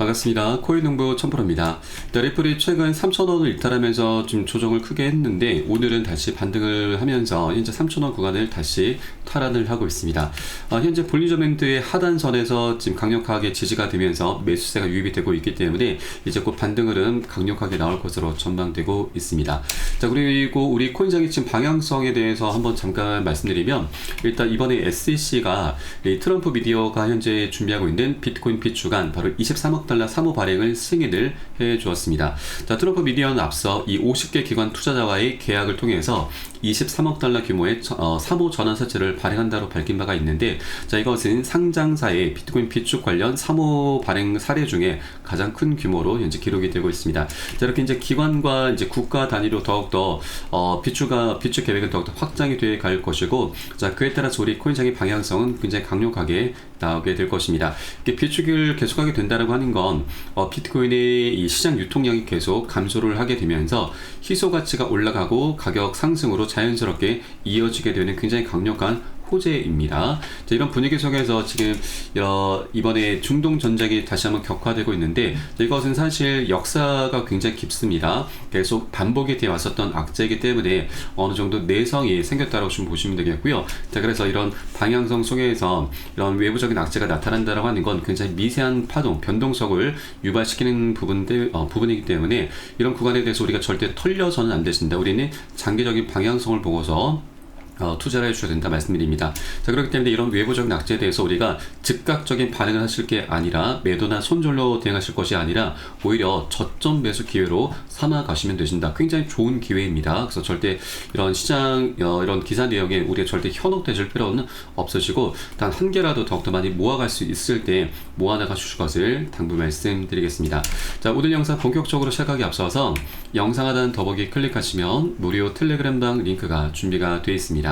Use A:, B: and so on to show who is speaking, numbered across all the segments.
A: 반갑습니다. 코인농부 천프로입니다. 리플이 최근 3,000원을 이탈하면서 좀 조정을 크게 했는데 오늘은 다시 반등을 하면서 현재 3,000원 구간을 다시 탈환을 하고 있습니다. 현재 볼린저 밴드의 하단선에서 지금 강력하게 지지가 되면서 매수세가 유입이 되고 있기 때문에 이제 곧 반등 흐름 강력하게 나올 것으로 전망되고 있습니다. 자, 그리고 우리 코인장의 지금 방향성에 대해서 한번 잠깐 말씀드리면, 일단 이번에 SEC가 트럼프 미디어가 현재 준비하고 있는 비트코인 비추간 바로 23억 달러 사모 발행을 승인을 해 주었습니다. 자, 트럼프 미디어는 앞서 이 50개 기관 투자자와의 계약을 통해서 23억 달러 규모의 사모 전환사채를 발행한다고 밝힌 바가 있는데, 자, 이것은 상장사의 비트코인 비축 관련 사모 발행 사례 중에 가장 큰 규모로 현재 기록이 되고 있습니다. 자, 이렇게 이제 기관과 이제 국가 단위로 더욱더 비축 계획은 더욱더 확장이 되어 갈 것이고, 자, 그에 따라서 우리 코인장의 방향성은 굉장히 강력하게 나오게 될 것입니다. 비축을 계속하게 된다라고 하는 건 비트코인의 이 시장 유통량이 계속 감소를 하게 되면서 희소 가치가 올라가고 가격 상승으로 자연스럽게 이어지게 되는 굉장히 강력한 호재입니다. 자, 이런 분위기 속에서 지금 이번에 중동 전쟁이 다시 한번 격화되고 있는데, 이것은 사실 역사가 굉장히 깊습니다. 계속 반복이 되어 왔었던 악재이기 때문에 어느 정도 내성이 생겼다고 좀 보시면 되겠고요. 자, 그래서 이런 방향성 속에서 이런 외부적인 악재가 나타난다고 하는 건 굉장히 미세한 파동, 변동성을 유발시키는 부분이기 때문에 이런 구간에 대해서 우리가 절대 털려서는 안 되신다. 우리는 장기적인 방향성을 보고서 투자를 해주셔야 된다 말씀드립니다. 자, 그렇기 때문에 이런 외부적인 악재에 대해서 우리가 즉각적인 반응을 하실 게 아니라 매도나 손절로 대응하실 것이 아니라 오히려 저점 매수 기회로 삼아 가시면 되신다. 굉장히 좋은 기회입니다. 그래서 절대 이런 시장 이런 기사 내용에 우리가 절대 현혹되실 필요는 없으시고, 단 한 개라도 더욱더 많이 모아갈 수 있을 때 모아나가 주실 것을 당부 말씀드리겠습니다. 자, 오늘 영상 본격적으로 시작하기 앞서서 영상 하단 더보기 클릭하시면 무료 텔레그램방 링크가 준비가 되어 있습니다.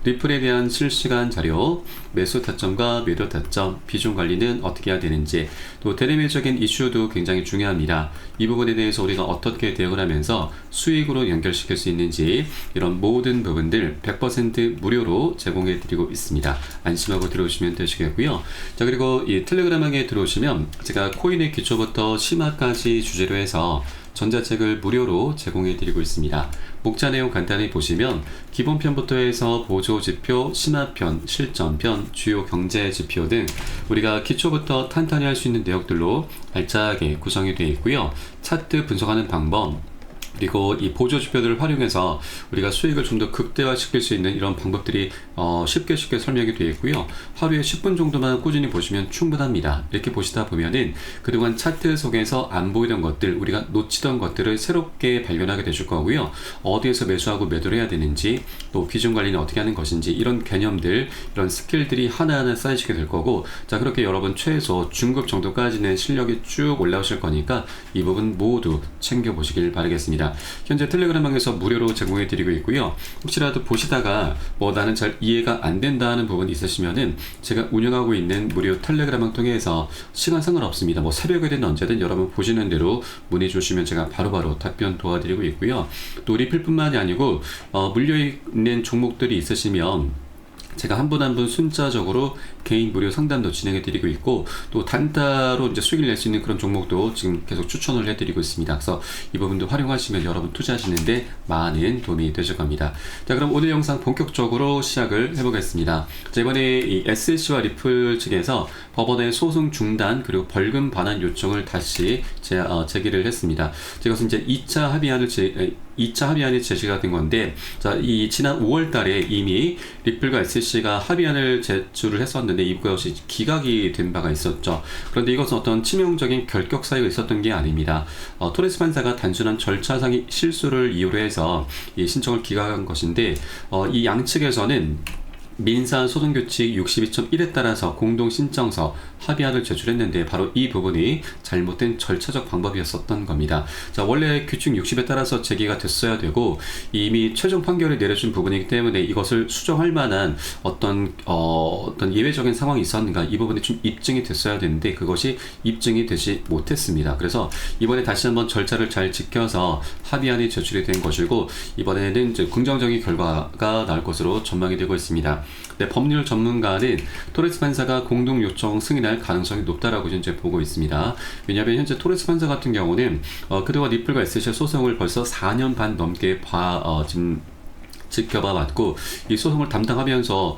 A: 리플에 대한 실시간 자료, 매수 타점과 매도 타점, 비중 관리는 어떻게 해야 되는지, 또 대내외적인 이슈도 굉장히 중요합니다. 이 부분에 대해서 우리가 어떻게 대응을 하면서 수익으로 연결시킬 수 있는지, 이런 모든 부분들 100% 무료로 제공해 드리고 있습니다. 안심하고 들어오시면 되시겠고요. 자, 그리고 이 텔레그램에 들어오시면 제가 코인의 기초부터 심화까지 주제로 해서 전자책을 무료로 제공해 드리고 있습니다. 목차 내용 간단히 보시면 기본편부터 해서 보조지표, 심화편, 실전편, 주요 경제지표 등 우리가 기초부터 탄탄히 할 수 있는 내용들로 알짜게 구성이 되어 있고요. 차트 분석하는 방법, 그리고 이 보조지표들을 활용해서 우리가 수익을 좀 더 극대화시킬 수 있는 이런 방법들이 쉽게 설명이 되어 있고요. 하루에 10분 정도만 꾸준히 보시면 충분합니다. 이렇게 보시다 보면은 그동안 차트 속에서 안 보이던 것들, 우리가 놓치던 것들을 새롭게 발견하게 되실 거고요. 어디에서 매수하고 매도를 해야 되는지, 또 비중 관리는 어떻게 하는 것인지, 이런 개념들, 이런 스킬들이 하나하나 쌓이시게 될 거고, 자, 그렇게 여러분 최소 중급 정도까지는 실력이 쭉 올라오실 거니까 이 부분 모두 챙겨보시길 바라겠습니다. 현재 텔레그램방에서 무료로 제공해 드리고 있고요. 혹시라도 보시다가 나는 잘 이해가 안 된다는 부분이 있으시면은 제가 운영하고 있는 무료 텔레그램방 통해서 시간 상관없습니다. 새벽이든 언제든 여러분 보시는 대로 문의 주시면 제가 바로바로 답변 도와드리고 있고요. 또 리플뿐만이 아니고 물려있는 종목들이 있으시면 제가 한 분 한 분 순차적으로 개인 무료 상담도 진행해 드리고 있고, 또 단타로 이제 수익을 낼 수 있는 그런 종목도 지금 계속 추천을 해 드리고 있습니다. 그래서 이 부분도 활용하시면 여러분 투자하시는데 많은 도움이 되실 겁니다. 자, 그럼 오늘 영상 본격적으로 시작을 해보겠습니다. 자, 이번에 이 SEC와 리플 측에서 법원의 소송 중단 그리고 벌금 반환 요청을 다시 제기를 했습니다. 이것은 이제 2차 합의안이 제시가 된 건데, 자, 이 지난 5월 달에 이미 리플과 SEC가 합의안을 제출을 했었는데 이것이 기각이 된 바가 있었죠. 그런데 이것은 어떤 치명적인 결격 사유가 있었던 게 아닙니다. 토레스 판사가 단순한 절차상의 실수를 이유로 해서 이 신청을 기각한 것인데, 이 양측에서는 민사소송규칙 62.1에 따라서 공동신청서 합의안을 제출했는데 바로 이 부분이 잘못된 절차적 방법이었었던 겁니다. 자, 원래 규칙 60에 따라서 제기가 됐어야 되고 이미 최종 판결을 내려준 부분이기 때문에 이것을 수정할 만한 어떤 예외적인 상황이 있었는가, 이 부분이 좀 입증이 됐어야 되는데 그것이 입증이 되지 못했습니다. 그래서 이번에 다시 한번 절차를 잘 지켜서 합의안이 제출이 된 것이고, 이번에는 이제 긍정적인 결과가 나올 것으로 전망이 되고 있습니다. 네, 법률 전문가는 토레스 판사가 공동 요청 승인할 가능성이 높다라고 현재 보고 있습니다. 왜냐하면 현재 토레스 판사 같은 경우는 그동안 리플과 SC의 소송을 벌써 4년 반 넘게 지금 지켜봐 왔고, 이 소송을 담당하면서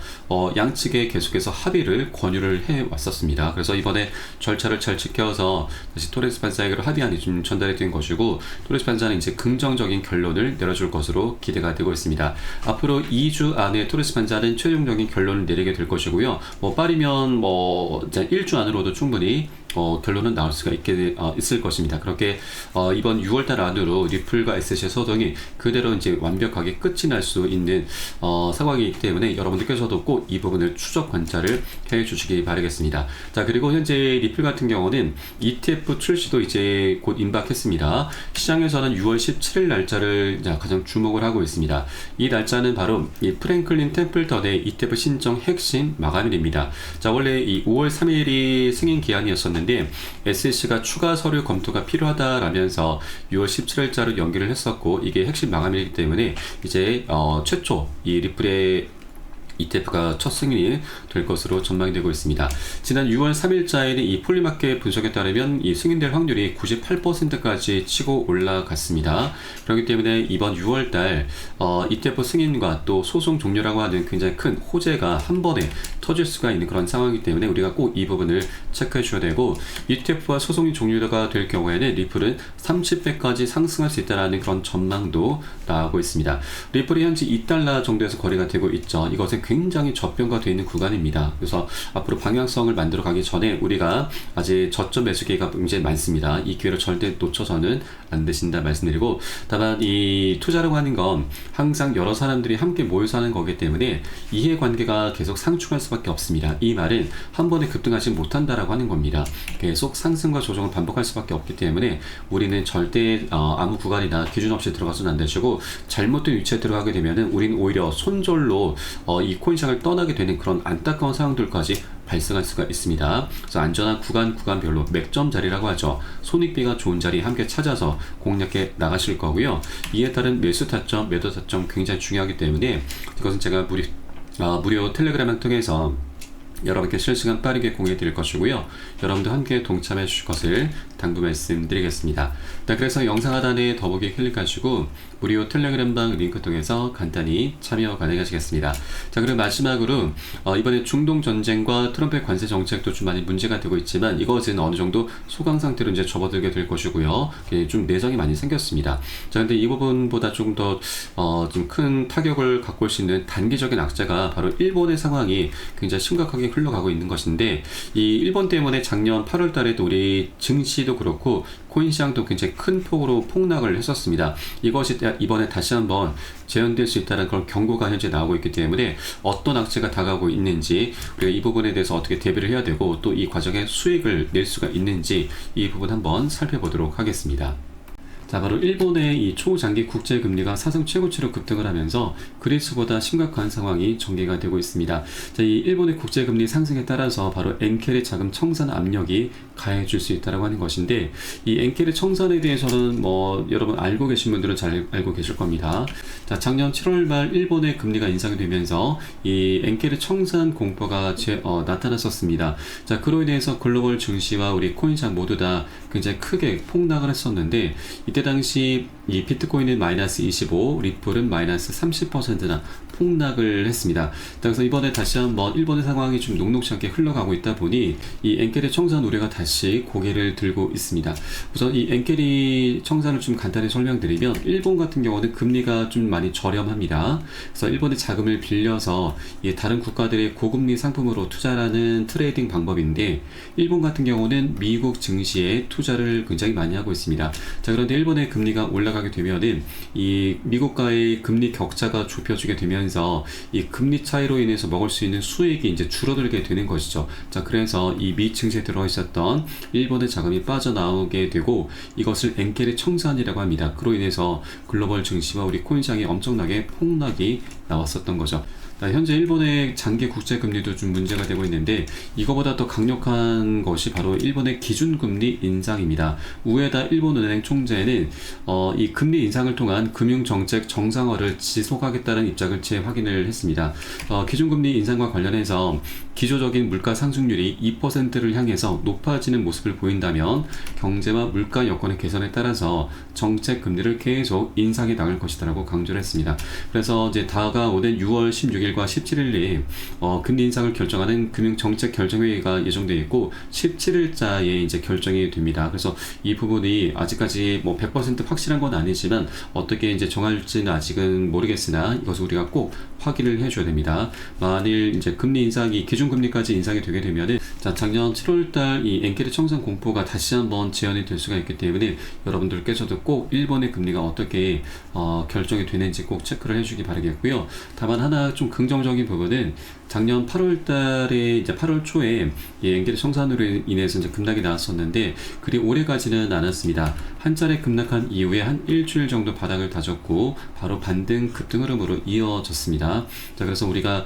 A: 양측에 계속해서 합의를 권유를 해 왔었습니다. 그래서 이번에 절차를 잘 지켜서 다시 토레스 판사에게로 합의안이 좀 전달이 된 것이고, 토레스 판사는 이제 긍정적인 결론을 내려줄 것으로 기대가 되고 있습니다. 앞으로 2주 안에 토레스 판사는 최종적인 결론을 내리게 될 것이고요. 빠르면 이제 1주 안으로도 충분히 결론은 나올 수가 있을 것입니다. 그렇게 이번 6월달 안으로 리플과 SC의 소송이 그대로 이제 완벽하게 끝이 날 수 있는 상황이기 때문에 여러분들께서도 꼭 이 부분을 추적 관찰을 해 주시기 바라겠습니다. 자, 그리고 현재 리플 같은 경우는 ETF 출시도 이제 곧 임박했습니다. 시장에서는 6월 17일 날짜를 가장 주목을 하고 있습니다. 이 날짜는 바로 이 프랭클린 템플턴의 ETF 신청 핵심 마감일입니다. 자, 원래 이 5월 3일이 승인 기한이었었는데 SEC가 추가 서류 검토가 필요하다라면서 6월 17일자로 연기를 했었고, 이게 핵심 마감이기 때문에 이제 최초 이 리플의 ETF가 첫 승인이 될 것으로 전망이 되고 있습니다. 지난 6월 3일자에는 이 폴리마켓 분석에 따르면 이 승인될 확률이 98%까지 치고 올라갔습니다. 그렇기 때문에 이번 6월달 ETF 승인과 또 소송 종료라고 하는 굉장히 큰 호재가 한 번에 터질 수가 있는 그런 상황이기 때문에 우리가 꼭 이 부분을 체크해 주셔야 되고, ETF와 소송이 종료가 될 경우에는 리플은 30배까지 상승할 수 있다는 그런 전망도 나오고 있습니다. 리플이 현재 $2 정도에서 거래가 되고 있죠. 이것은 굉장히 저평가되어 있는 구간입니다. 그래서 앞으로 방향성을 만들어 가기 전에 우리가 아직 저점 매수 기회가 굉장히 많습니다. 이 기회를 절대 놓쳐서는 안 되신다 말씀드리고, 다만 이 투자라고 하는 건 항상 여러 사람들이 함께 모여서 하는 거기 때문에 이해관계가 계속 상충할 수밖에 없습니다. 이 말은 한 번에 급등하지 못한다라고 하는 겁니다. 계속 상승과 조정을 반복할 수밖에 없기 때문에 우리는 절대 아무 구간이나 기준 없이 들어가서는 안 되시고, 잘못된 위치에 들어가게 되면은 우리는 오히려 손절로 이 코인시장을 떠나게 되는 그런 안타까운 상황들까지 발생할 수가 있습니다. 그래서 안전한 구간별로 맥점 자리라고 하죠. 손익비가 좋은 자리 함께 찾아서 공략해 나가실 거고요. 이에 따른 매수 타점, 매도 타점 굉장히 중요하기 때문에 이것은 제가 무료 텔레그램을 통해서 여러분께 실시간 빠르게 공유해 드릴 것이고요. 여러분도 함께 동참해 주실 것을 당부 말씀드리겠습니다. 네, 그래서 영상 하단에 더보기 클릭하시고 무료 텔레그램방 링크 통해서 간단히 참여 가능하시겠습니다. 자, 그리고 마지막으로 이번에 중동 전쟁과 트럼프의 관세 정책도 좀 많이 문제가 되고 있지만 이것은 어느 정도 소강 상태로 이제 접어들게 될 것이고요. 좀 내정이 많이 생겼습니다. 자, 근데 이 부분보다 조금 더 좀 큰 타격을 갖고 올 수 있는 단기적인 악재가 바로 일본의 상황이 굉장히 심각하게 흘러가고 있는 것인데, 이 일본 때문에 작년 8월 달에도 우리 증시도 그렇고 코인 시장도 굉장히 큰 폭으로 폭락을 했었습니다. 이것이 이번에 다시 한번 재현될 수 있다는 그런 경고가 현재 나오고 있기 때문에 어떤 악재가 다가오고 있는지, 우리가 이 부분에 대해서 어떻게 대비를 해야 되고 또 이 과정에 수익을 낼 수가 있는지 이 부분 한번 살펴보도록 하겠습니다. 자, 바로 일본의 이 초장기 국제금리가 사상 최고치로 급등을 하면서 그리스보다 심각한 상황이 전개가 되고 있습니다. 자, 이 일본의 국제금리 상승에 따라서 바로 엔켈의 자금 청산 압력이 가해질 수 있다고 하는 것인데, 이 엔켈의 청산에 대해서는 여러분 알고 계신 분들은 잘 알고 계실 겁니다. 자, 작년 7월 말 일본의 금리가 인상이 되면서 이 엔켈의 청산 공포가 나타났었습니다. 자, 그로 인해서 글로벌 증시와 우리 코인시장 모두 다 굉장히 크게 폭락을 했었는데, 이때 당시 이 비트코인은 마이너스 25, 리플은 마이너스 30%나 폭락을 했습니다. 그래서 이번에 다시 한번 일본의 상황이 좀 녹록지 않게 흘러가고 있다 보니 이 엔켈의 청산 우려가 다시 고개를 들고 있습니다. 우선 이 엔켈이 청산을 좀 간단히 설명드리면, 일본 같은 경우는 금리가 좀 많이 저렴합니다. 그래서 일본의 자금을 빌려서 다른 국가들의 고금리 상품으로 투자하는 트레이딩 방법인데, 일본 같은 경우는 미국 증시에 투자를 굉장히 많이 하고 있습니다. 자, 그런데 일본의 금리가 올라가게 되면은 이 미국과의 금리 격차가 좁혀지게 되면서 이 금리 차이로 인해서 먹을 수 있는 수익이 이제 줄어들게 되는 것이죠. 자, 그래서 이 미 증시에 들어 있었던 일본의 자금이 빠져나오게 되고 이것을 엔켈의 청산이라고 합니다. 그로 인해서 글로벌 증시와 우리 코인시장에 엄청나게 폭락이 나왔었던 거죠. 현재 일본의 장기 국채 금리도 좀 문제가 되고 있는데 이거보다 더 강력한 것이 바로 일본의 기준금리 인상입니다. 우에다 일본은행 총재는 이 금리 인상을 통한 금융정책 정상화를 지속하겠다는 입장을 재확인을 했습니다. 기준금리 인상과 관련해서 기조적인 물가 상승률이 2%를 향해서 높아지는 모습을 보인다면 경제와 물가 여건의 개선에 따라서 정책 금리를 계속 인상해 나갈 것이다라고 강조를 했습니다. 그래서 이제 다가오는 6월 16일과 17일에 금리 인상을 결정하는 금융정책 결정회의가 예정되어 있고 17일자에 이제 결정이 됩니다. 그래서 이 부분이 아직까지 뭐 100% 확실한 건 아니지만 어떻게 이제 정할지는 아직은 모르겠으나 이것을 우리가 꼭 확인을 해줘야 됩니다. 만일 이제 금리 인상이 기준금리까지 인상이 되게 되면은 작년 7월달 이 엔케르 청산 공포가 다시 한번 재현이 될 수가 있기 때문에 여러분들께서도 꼭 일본의 금리가 어떻게 결정이 되는지 꼭 체크를 해주기 바라겠고요. 다만 하나 좀 긍정적인 부분은 작년 8월 달에 이제 8월 초에 이 엔게르 청산으로 인해서 이제 급락이 나왔었는데 그리 오래 가지는 않았습니다. 한 차례 급락한 이후에 한 일주일 정도 바닥을 다졌고 바로 반등 급등 흐름으로 이어졌습니다. 자, 그래서 우리가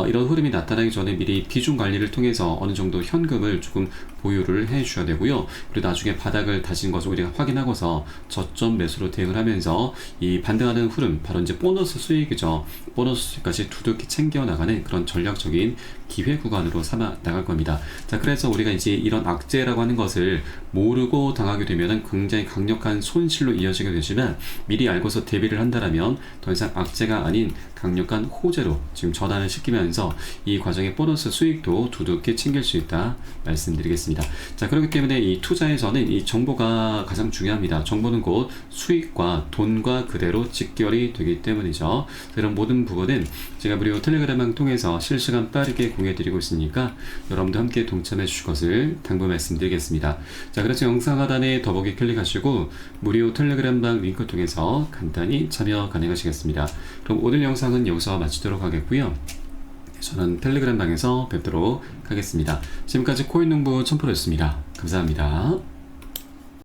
A: 이런 흐름이 나타나기 전에 미리 비중 관리를 통해서 어느 정도 현금을 조금 보유를 해 주셔야 되고요. 그리고 나중에 바닥을 다진 것을 우리가 확인하고서 저점 매수로 대응을 하면서 이 반등하는 흐름, 바로 이제 보너스 수익이죠. 보너스 수익까지 두둑히 챙겨 나가는 그런 전략적인 기회 구간으로 삼아 나갈 겁니다. 자, 그래서 우리가 이제 이런 악재라고 하는 것을 모르고 당하게 되면 굉장히 강력한 손실로 이어지게 되지만 미리 알고서 대비를 한다면 더 이상 악재가 아닌 강력한 호재로 지금 전환을 시키면서 이 과정의 보너스 수익도 두둑히 챙길 수 있다 말씀드리겠습니다. 자, 그렇기 때문에 이 투자에서는 이 정보가 가장 중요합니다. 정보는 곧 수익과 돈과 그대로 직결이 되기 때문이죠. 이런 모든 부분은 제가 무료 텔레그램을 통해서 실시간 빠르게 공유해드리고 있으니까 여러분도 함께 동참해 주실 것을 당부 말씀드리겠습니다. 자, 그래서 영상 하단에 더보기 클릭하시고 무료 텔레그램방 링크 통해서 간단히 참여 가능하시겠습니다. 그럼 오늘 영상은 여기서 마치도록 하겠고요. 저는 텔레그램 방에서 뵙도록 하겠습니다. 지금까지 코인농부 첨프로였습니다. 감사합니다.